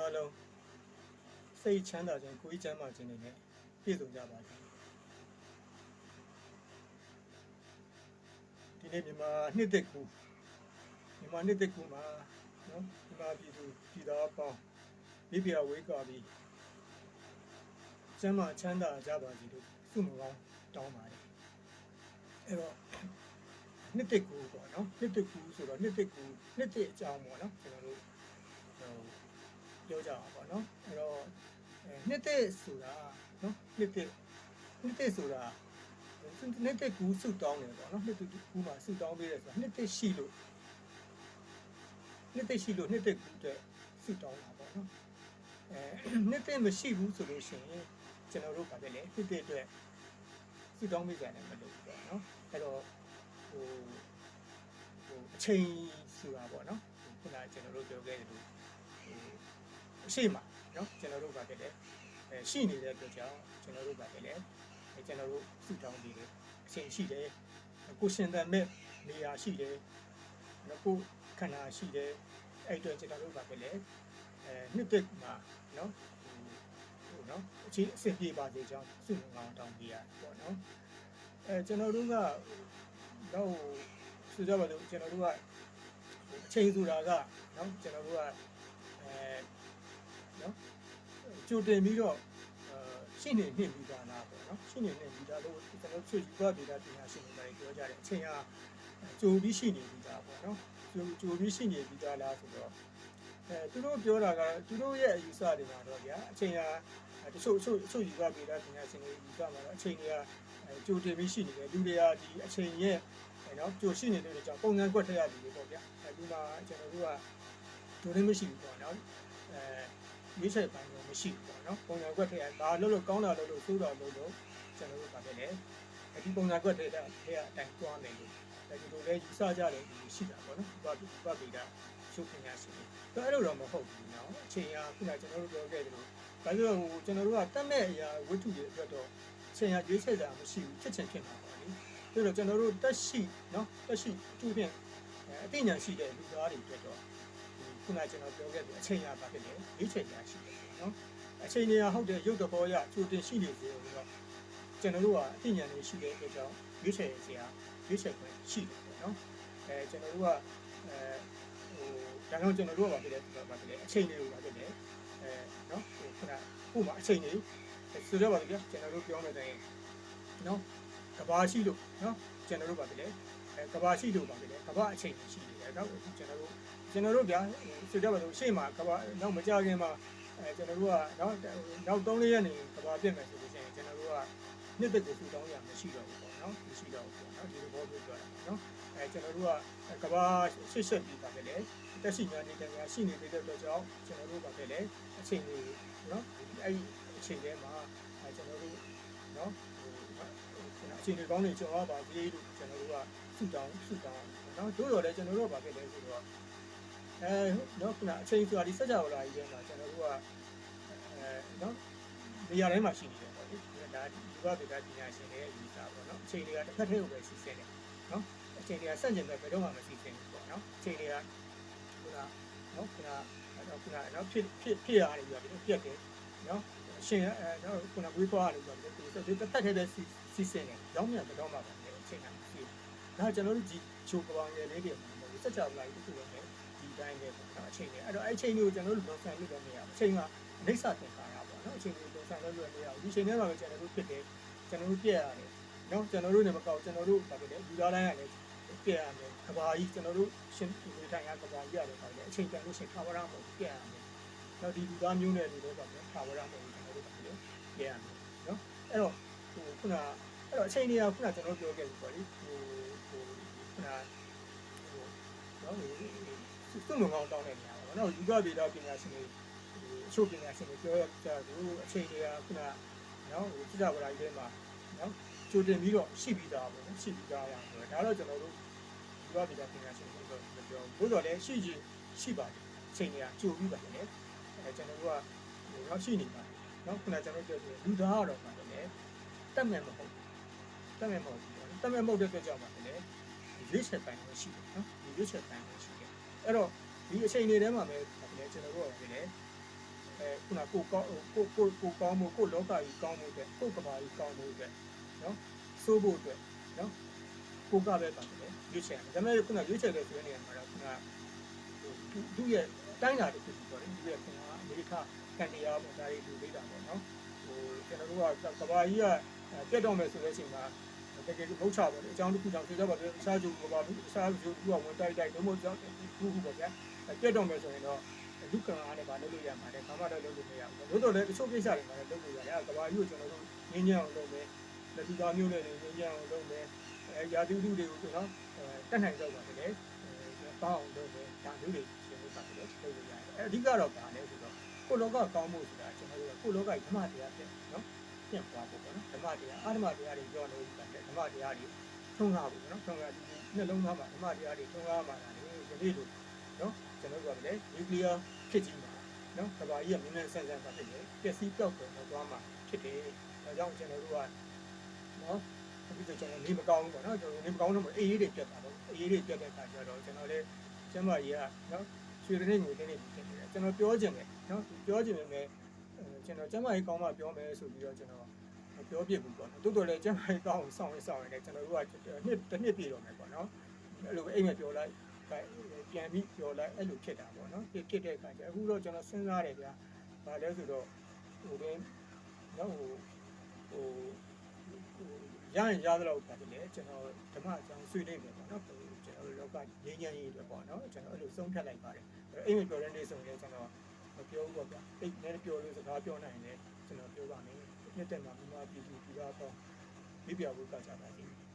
အားလုံးစိတ်ချမ်းသာခြင်းကိုယ်ကြီးချမ်းသာခြင်းတွေနဲ့ပြည့်စုံကြပါစေဒီနေ့မြန်မာနှစ်သက်ကူမှာနော်မြန်မာပြည်သူပြည်သားပေါင်းမိဖုရားဝေးကွာပြီးကျမ်းမာချမ်းသာကြပါစေလို့ဆုမကောင်းတောင်းပါတယ်အဲ့တော့နှစ်သက်ကူပေါ့နော်နှစ်သက်ကူဆိုတော့နှစ်သက်အကြောင်းပေါ့နော်ကျွန်တော်တို့ပြောကြအောင်ပေါ့နော်အဲ့တော့နှစ်သက်ဆိုတာနော်နှစ်သက်ဆိုတာနှစ်သက်ကူဆုတောင်းတယ်ပေါ့နော်နှစ်သက်ကူမှာဆုတောင်းပေးတယ်ဆိုတာနှစ်သက်ရှိလို့နှစ်သက်ကူတဲ့ဆုတောင်းတာပေါ့နော်နှစ်သက်မရှိဘူးဆိုလို့ရှိရင်ကျွန်တော်တို့ဗာပဲလေနှစ်သက်အတွက်ဆုတောင်းပေးကြတယ်မလို့ပေါ့နော်အဲ့တော့အချိန်ဆိုတာပေါ့နော်ခုနကကျွန်တော်တို့ပြောခဲ့တယ်လို့အရှိမနော်ကျွန်တော်တို့ဗာပဲလေရှိနေတဲ့အတွက်ကြောင့်ကျွန်တော်တို့ဗာပဲလေကျွန်တော်တို့ဆုတောင်းပေးတယ်အချိန်ရှိတယ်ကိုရှင်သန်မဲ့နေရာရှိတယ်နော်ကိုခန္ဓာရှိတယ်အဲ့အတွက်ကျွန်တော်တို့ဗာပဲလေနှစ်သက်မှာနော်နော်အချိန်အဆင်ပြေပါစေကြောင်းဆုမကောင်းတောင်းပေးရပေါ့နော်ကျွန်တော်တို့ကတော့ဆိုကြပါစို့ကျွန်တော်တို့ကအချိန်ဆိုတာကနော်ကျွန်တော်တို့ကနော်ကြိုတင်ပြီးတော့ရှိနေနှစ်ပြီးသားလားပေါ့နော်ရှိနေနှစ်ပြီးသားလို့ကျွန်တော်ချွတ်ယူပါဒေတာပညာရှင်တွေပြောကြတယ်အချိန်ကကြိုပြီးရှိနေပြီးသားပေါ့နော်ကြိုပြီးရှိနေပြီးသားလားဆိုတော့သူတို့ပြောတာကသူတို့ရဲ့အယူဆတွေမှာတော့ဗျာအချိန်ကတချို့ယူပါဒေတာပညာရှင်တွေယူဆမှာတော့အချိန်ကကြိုတင်ပြီးရှိနေတယ်လူတွေကဒီအချိန်ရဲ့နော်ကြိုရှိနေတဲ့ကြောင့်ပုံစံကွက်ထက်ရပြီပေါ့ဗျာဒီမှာကျွန်တော်တို့ကဒိုရင်းမရှိဘူးပေါ့နော်ရွေးချယ်ပိုင်းတော့မရှိဘူးပေါ့နော်ပုံစံကွက်ထက်ရဒါလို့ကောင်းတာလို့ဆိုးတာလို့ကျွန်တော်တို့ဗာပဲလေဒီပုံစံကွက်ထက်တဲ့အတိုင်းတွားမယ်လို့ဒီလိုလဲယူဆကြတယ်ရှိတာပေါ့နော်ဘာဗီတာရှုပ်ပညာရှိတယ်အဲ့လိုတော့မဟုတ်ဘူးနော်အချိန်ကခုနကျွန်တော်တို့ပြောခဲ့တယ်လို့ဒါဆိုတော့ကျွန်တော်တို့ကတတ်မဲ့အရာဝတ္ထုတွေအတွက်တော့အချိန်ကရွေးချယ်တာမရှိဘူးဖြစ်ချင်တာပေါ့လေဆိုတော့ကျွန်တော်တို့တက်ရှိနော်တက်ရှိသူ့ဖြင့်အသိဉာဏ်ရှိတဲ့လူသားတွေအတွက်တော့ခုနကျွန်တော်ပြောခဲ့တဲ့အချိန်ရပါဖြစ်တယ်ရွေးချယ်ရရှိတယ်နော်အချိန်နေရဟုတ်တဲ့ရုပ်သဘောရကြိုတင်ရှိနေသေးတယ်တော့ကျွန်တော်တို့ကအသိဉာဏ်လေးရှိတဲ့အတွက်ကြောင့်ရွေးချယ်စရာရွေးချယ်ခွင့်ရှိတယ်ပေါ့နော်ကျွန်တော်တို့ကဒါကြောင့်ကျွန်တော်တို့ကပါဖြစ်တယ်အချိန်လေးကိုပါဖြစ်တယ်နော်ခုနခုမှအချိန်လေးဆိုတော့ပါဗျာကျွန်တော်တို့ပြောမယ်ဆိုရင်နော်ကဘာရှိလို့နော်ကျွန်တော်တို့ပါပြီလေကဘာရှိလို့ပါပြီလေကဘာအချိန်ရှိတယ်နော်ကျွန်တော်တို့ဗျာဆိုကြပါစို့ရှေ့မှာကဘာနောက်မကြခင်မှာကျွန်တော်တို့ကနောက်3-4ရက်နေကဘာပြည့်မယ်ဆိုလို့ရှိရင်ကျွန်တော်တို့ကနှစ်သက်ကိုထူတောင်းရမရှိတော့ဘူးပေါ့နော်မရှိတော့ဘူးပေါ့နော်ဒီလိုပြောတာနော်ကျွန်တော်တို့ကကဘာရှစ်ပြီးပါပဲလေတက်ရှိများနေတဲ့များရှိနေတဲ့အတွက်ကြောင့်ကျွန်တော်တို့ပါပဲလေအချိန်လေးနော်အဲ့ဒီအချိန်ထဲမှာကျွန်တော်တို့နော်အချိန်တွေကောင်းနေကြပါပါသေးလို့ကျွန်တော်တို့ကဆုတောင်းနော်တို့တော့လည်းကျွန်တော်တို့ကဘာဖြစ်လဲဆိုတော့နော်ခုနအချိန်ဆိုတာဒီစကြဝဠာကြီးထဲမှာကျွန်တော်တို့ကနော်နေရာတိုင်းမှာရှိနေတယ်ပေါ့လေဒါဒီဘဗေဒပညာရှင်တွေရဲ့အယူဆပေါ့နော်အချိန်တွေကတစ်ဖက်တည်းကိုပဲစီစဉ်တယ်နော်အချိန်တွေကစက်ကျင်ပဲဘယ်တော့မှမစီစဉ်ဘူးပေါ့နော်အချိန်တွေကခုနနော်ဖြစ်ရတယ်ပြီးတော့ပြက်တယ်နော်အရှင်နော်ခုနဝေးသွားတယ်ပြီးတော့ဒီတစ်ဖက်တည်းပဲစီစဉ်တယ်ရောင်းမြန်တော့မှပါလေအချိန်ကစီဒါကျွန်တော်တို့ဒီချိုးကပောင်ရည်လေးတွေမှာမဟုတ်စက်ကြဝဠာကြီးတစ်ခုလုံးနဲ့ဒီတိုင်းပဲပေါ့နော်အချိန်တွေအဲ့တော့အဲ့အချိန်တွေကိုကျွန်တော်တို့လုံဆိုင်လို့လည်းမရဘူးအချိန်ကအနိစ္စသင်္ခါရပေါ့နော်အချိန်တွေလုံဆိုင်လို့လည်းမရဘူးဒီအချိန်ထဲမှာပဲကျွန်တော်တို့ဖြစ်တယ်ကျွန်တော်တို့ပြက်ရတယ်နော်ကျွန်တော်တို့နေမကောက်ကျွန်တော်တို့ဗာပဲလေလူသားတိုင်းကလည်းပြက်ရတယ်ကဘာကြီးကျွန်တော်တို့ရှင်ဒီထိုင်ရကဘာကြီးရတယ်ဗာလေအချိန်တန်လို့ရှင်ခါဝရမဟုတ်ပြက်ရတယ်နော်ဒီလူသားမျိုးနဲ့လူတွေဗာလေခါဝရမဟုတ်ကျွန်တော်တို့ဗာလေပြက်ရတယ်နော်အဲ့တော့ခုနအဲ့တော့အချိန်တွေကခုနကျွန်တော်ပြောခဲ့ပြီပေါ့လေခုနနော်စုံလုံးကောင်းတောင်းတဲ့နေရာပေါ့နော်ယူကဗေဒပညာရှင်တွေအချို့ပညာရှင်တွေပြောရကြတယ်အချိန်တွေကခုနနော်စကြဝဠာကြီးထဲမှာနော်ကြိုတင်ပြီးတော့ရှိပြီးသားပေါ့နော်ရှိပြီးသားရအောင်ဆိုတော့ဒါတော့ကျွန်တော်တို့ယူကဗေဒပညာရှင်တွေပြောဘို့တော်လည်းရှိပါတယ်အချိန်တွေကကြိုပြီးပါတယ်လေကျွန်တော်တို့ကတော့ရှိနေပါတယ်နော်ခုနကျွန်တော်ပြောတယ်လူသားကတော့ပါတယ်လေတက်မဲ့မဟုတ်တက်မဲ့မဟုတ်တဲ့အတွက်ကြောင့်ပါတယ်လေရွေးချယ်ပိုင်းရှိတယ်နော်ဒီရွေးချယ်ပိုင်းရှိတယ်အဲ့တော့ဒီအချိန်တွေထဲမှာပဲကျွန်တော်တို့ကလည်း ခုနကိုကောင်းကိုကောင်းမှုကိုလောကကြီးကောင်းမှုတဲ့ကိုကဘာကြီးကောင်းမှုတဲ့နော်စိုးဖို့အတွက်နော်ကိုကပဲပါတယ်ရွေးချယ်တယ်ဒါပေမဲ့ခုနရွေးချယ်တဲ့ဆိုတဲ့နေရာမှာတော့ခုနသူ့ရဲ့တိုင်းတာတစ်ခုပေါ့လေသူ့ရဲ့ခုနအမေရိကကန်ဒီယာပေါ့ဒါတွေလူလေးတာပေါ့နော်ကျွန်တော်တို့ကကဘာကြီးကပြတ်တော့မယ်ဆိုတဲ့အချိန်မှာတကယ်လို့မဟုတ်ချပါဘူးအကြောင်းတစ်ခုကြောင့်ဆိုတော့ဗျာအစားကျူကဘာအစားကျူကဝင်တိုက်တော့မဟုတ်ကြောင်းခုပေါ့ဗျာပြတ်တော့မယ်ဆိုရင်တော့လူကံအားနဲ့ဗာလုပ်လို့ရမှာလေဘာမှတော့လုပ်လို့မရဘူးလို့တော့လေတချို့ကိစ္စတွေမှာလည်းလုပ်လို့ရတယ်ကဘာကြီးကိုကျွန်တော်တို့ငင်းညံအောင်လုပ်မယ်လက်သူသားမျိုးနဲ့ငင်းညံအောင်လုပ်မယ်ရာသီဥတုတွေကိုနော်တက်နိုင်တော့ပါတယ်လေပေါအောင်လုပ်မယ်ဒါမျိုးတွေရှင်လို့ပါတယ်လုပ်လို့ရတယ်အဓိကတော့ဗာလဲဆိုတော့ကိုလောကကောင်းမှုဆိုတာကျွန်တော်တို့ကိုလောကဓမ္မတရားဖြစ်နော်ပြင့်သွားဖို့ပေါ့နော်ဓမ္မတရားအာဓမ္မတရားတွေပြောလို့ပါတယ်ဓမ္မတရားတွေထုံးကားဖို့နော်ထုံးကားဒီနှလုံးသားမှာဓမ္မတရားတွေထုံးကားမှာလည်းယနေ့လိုနော်ကျွန်တော်တို့ကလည်းနျူကလ িয়ার ဖြစ်ကြီးမှာနော်ကဘာကြီးကမြင်းမြန်းဆန်းဆန်းဖြစ်တယ်ပျက်စီးပြောက်ကုန်တော့သွားမှာဖြစ်တယ်ဒါကြောင့်ကျွန်တော်တို့ကနော်အခုဆိုကျွန်တော်နေမကောင်းဘူးပေါ့နော်ကျွန်တော်နေမကောင်းတော့အေးတွေပြတ်တာတော့အေးတွေပြတ်တဲ့အခါကျတော့ကျွန်တော်လည်းကျမကြီးကနော်ရွှေတနေ့ငွေတနေ့ဖြစ်နေတယ်ကျွန်တော်ပြောချင်တယ်နော်ပြောချင်ပေမဲ့ကျွန်တော်ကျမကြီးကောင်းမှပြောမယ်ဆိုပြီးတော့ကျွန်တော်ပြောပြဘူးပေါ့နော်တိုးတော်လည်းကျမကြီးကောင်းအောင်စောင့်နေတယ်ကျွန်တော်တို့ကတစ်နှစ်ပြည့်တော့မယ်ပေါ့နော်အဲ့လိုအိမ်မပြောလိုက်ပြန်ပြီးပြောလိုက်အဲ့လိုဖြစ်တာပေါ့နော်ဖြစ်တဲ့အခါကျအခုတော့ကျွန်တော်စဉ်းစားတယ်ဗျာဘာလဲဆိုတော့ဟိုတင်းနော်ဟိုရရင်ရသလောက်ပါတယ်လေကျွန်တော်ဓမ္မအကြောင်းဆွေးနွေးမယ်ပေါ့နော်ကျွန်တော်တို့လောကငြိမ်းချမ်းရေးတွေပေါ့နော်ကျွန်တော်အဲ့လိုဆုံးဖြတ်လိုက်ပါတယ်အိမ်မပြောတဲ့နေ့ဆိုရင်ကျွန်တော်မပြောဘူးပေါ့ဗျာအိမ်နဲ့ပြောလို့စကားပြောနိုင်တယ်ကျွန်တော်ပြောပါမယ်နှစ်တက်မှာမိမပြည်သူပြည်သားပေါ့မိပြောက်ဖို့ကကြပါလိမ့်မယ်